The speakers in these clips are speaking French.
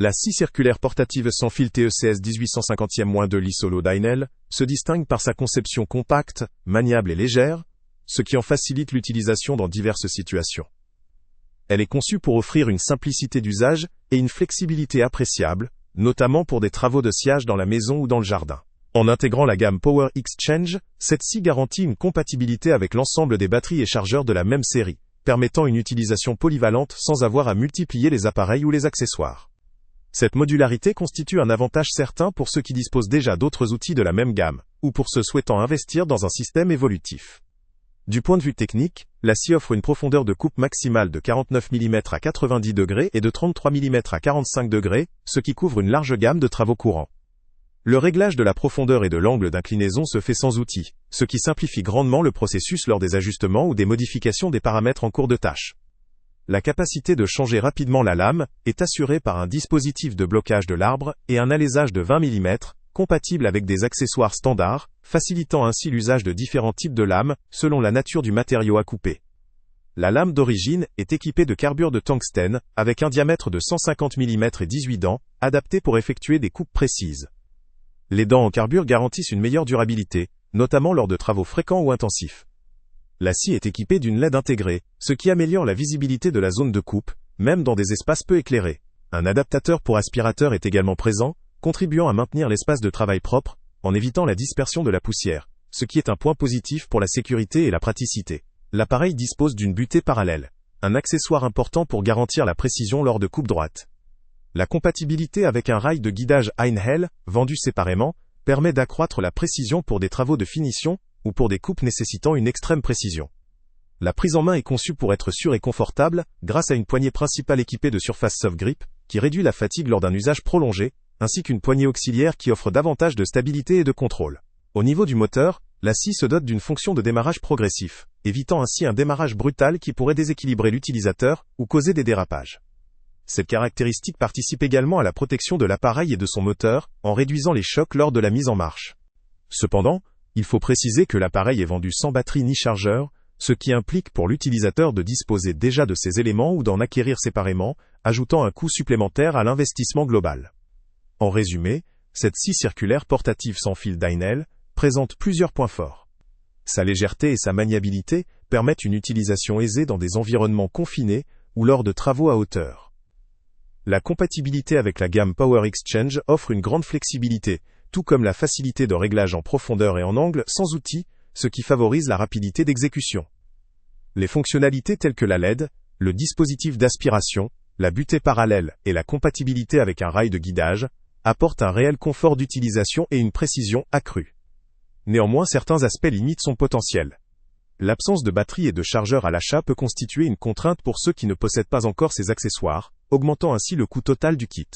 La scie circulaire portative sans fil TECS 1850-2 Li-Solo Dynel se distingue par sa conception compacte, maniable et légère, ce qui en facilite l'utilisation dans diverses situations. Elle est conçue pour offrir une simplicité d'usage et une flexibilité appréciable, notamment pour des travaux de sciage dans la maison ou dans le jardin. En intégrant la gamme Power Exchange, cette scie garantit une compatibilité avec l'ensemble des batteries et chargeurs de la même série, permettant une utilisation polyvalente sans avoir à multiplier les appareils ou les accessoires. Cette modularité constitue un avantage certain pour ceux qui disposent déjà d'autres outils de la même gamme, ou pour ceux souhaitant investir dans un système évolutif. Du point de vue technique, la scie offre une profondeur de coupe maximale de 49 mm à 90 degrés et de 33 mm à 45 degrés, ce qui couvre une large gamme de travaux courants. Le réglage de la profondeur et de l'angle d'inclinaison se fait sans outil, ce qui simplifie grandement le processus lors des ajustements ou des modifications des paramètres en cours de tâche. La capacité de changer rapidement la lame est assurée par un dispositif de blocage de l'arbre et un alésage de 20 mm, compatible avec des accessoires standards, facilitant ainsi l'usage de différents types de lames, selon la nature du matériau à couper. La lame d'origine est équipée de carbure de tungstène, avec un diamètre de 150 mm et 18 dents, adapté pour effectuer des coupes précises. Les dents en carbure garantissent une meilleure durabilité, notamment lors de travaux fréquents ou intensifs. La scie est équipée d'une LED intégrée, ce qui améliore la visibilité de la zone de coupe, même dans des espaces peu éclairés. Un adaptateur pour aspirateur est également présent, contribuant à maintenir l'espace de travail propre, en évitant la dispersion de la poussière, ce qui est un point positif pour la sécurité et la praticité. L'appareil dispose d'une butée parallèle, un accessoire important pour garantir la précision lors de coupes droites. La compatibilité avec un rail de guidage Einhell, vendu séparément, permet d'accroître la précision pour des travaux de finition, ou pour des coupes nécessitant une extrême précision. La prise en main est conçue pour être sûre et confortable, grâce à une poignée principale équipée de surface soft grip, qui réduit la fatigue lors d'un usage prolongé, ainsi qu'une poignée auxiliaire qui offre davantage de stabilité et de contrôle. Au niveau du moteur, la scie se dote d'une fonction de démarrage progressif, évitant ainsi un démarrage brutal qui pourrait déséquilibrer l'utilisateur, ou causer des dérapages. Cette caractéristique participe également à la protection de l'appareil et de son moteur, en réduisant les chocs lors de la mise en marche. Cependant, il faut préciser que l'appareil est vendu sans batterie ni chargeur, ce qui implique pour l'utilisateur de disposer déjà de ces éléments ou d'en acquérir séparément, ajoutant un coût supplémentaire à l'investissement global. En résumé, cette scie circulaire portative sans fil Dynel présente plusieurs points forts. Sa légèreté et sa maniabilité permettent une utilisation aisée dans des environnements confinés ou lors de travaux à hauteur. La compatibilité avec la gamme Power Exchange offre une grande flexibilité, tout comme la facilité de réglage en profondeur et en angle sans outil, ce qui favorise la rapidité d'exécution. Les fonctionnalités telles que la LED, le dispositif d'aspiration, la butée parallèle et la compatibilité avec un rail de guidage apportent un réel confort d'utilisation et une précision accrue. Néanmoins, certains aspects limites sont potentiels. L'absence de batterie et de chargeur à l'achat peut constituer une contrainte pour ceux qui ne possèdent pas encore ces accessoires, augmentant ainsi le coût total du kit.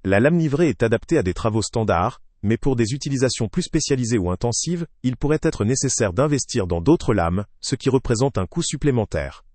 La lame livrée est adaptée à des travaux standards, mais pour des utilisations plus spécialisées ou intensives, il pourrait être nécessaire d'investir dans d'autres lames, ce qui représente un coût supplémentaire.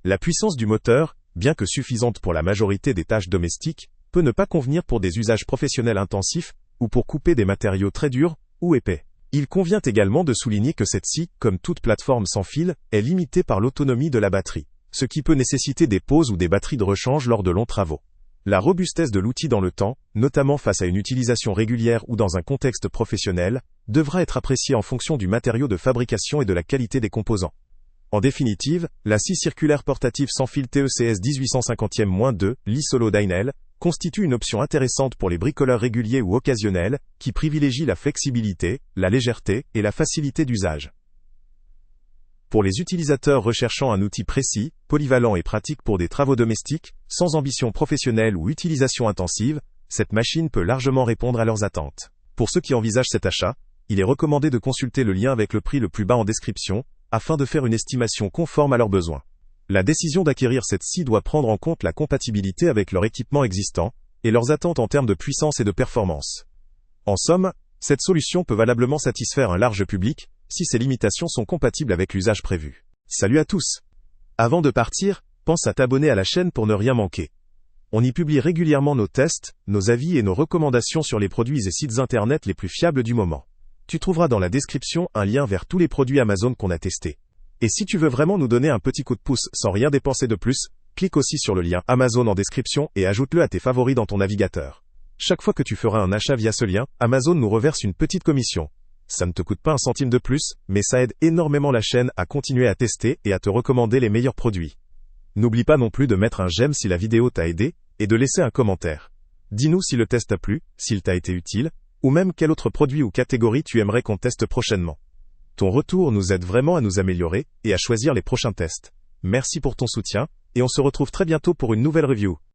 La puissance du moteur, bien que suffisante pour la majorité des tâches domestiques, peut ne pas convenir pour des usages professionnels intensifs, ou pour couper des matériaux très durs ou épais. Il convient également de souligner que cette scie, comme toute plateforme sans fil, est limitée par l'autonomie de la batterie, ce qui peut nécessiter des pauses ou des batteries de rechange lors de longs travaux. La robustesse de l'outil dans le temps, notamment face à une utilisation régulière ou dans un contexte professionnel, devra être appréciée en fonction du matériau de fabrication et de la qualité des composants. En définitive, la scie circulaire portative sans fil TECS 1850-2 Li-Solo Dynel constitue une option intéressante pour les bricoleurs réguliers ou occasionnels, qui privilégient la flexibilité, la légèreté et la facilité d'usage. Pour les utilisateurs recherchant un outil précis, polyvalent et pratique pour des travaux domestiques, sans ambition professionnelle ou utilisation intensive, cette machine peut largement répondre à leurs attentes. Pour ceux qui envisagent cet achat, il est recommandé de consulter le lien avec le prix le plus bas en description, afin de faire une estimation conforme à leurs besoins. La décision d'acquérir cette scie doit prendre en compte la compatibilité avec leur équipement existant, et leurs attentes en termes de puissance et de performance. En somme, cette solution peut valablement satisfaire un large public, si ces limitations sont compatibles avec l'usage prévu. Salut à tous! Avant de partir, pense à t'abonner à la chaîne pour ne rien manquer. On y publie régulièrement nos tests, nos avis et nos recommandations sur les produits et sites internet les plus fiables du moment. Tu trouveras dans la description un lien vers tous les produits Amazon qu'on a testés. Et si tu veux vraiment nous donner un petit coup de pouce sans rien dépenser de plus, Clique aussi sur le lien Amazon en description et ajoute-le à tes favoris dans ton navigateur. Chaque fois que tu feras un achat via ce lien, Amazon nous reverse une petite commission. Ça ne te coûte pas un centime de plus, mais ça aide énormément la chaîne à continuer à tester et à te recommander les meilleurs produits. N'oublie pas non plus de mettre un j'aime si la vidéo t'a aidé, et de laisser un commentaire. Dis-nous si le test t'a plu, s'il t'a été utile, ou même quel autre produit ou catégorie tu aimerais qu'on teste prochainement. Ton retour nous aide vraiment à nous améliorer et à choisir les prochains tests. Merci pour ton soutien, et on se retrouve très bientôt pour une nouvelle review.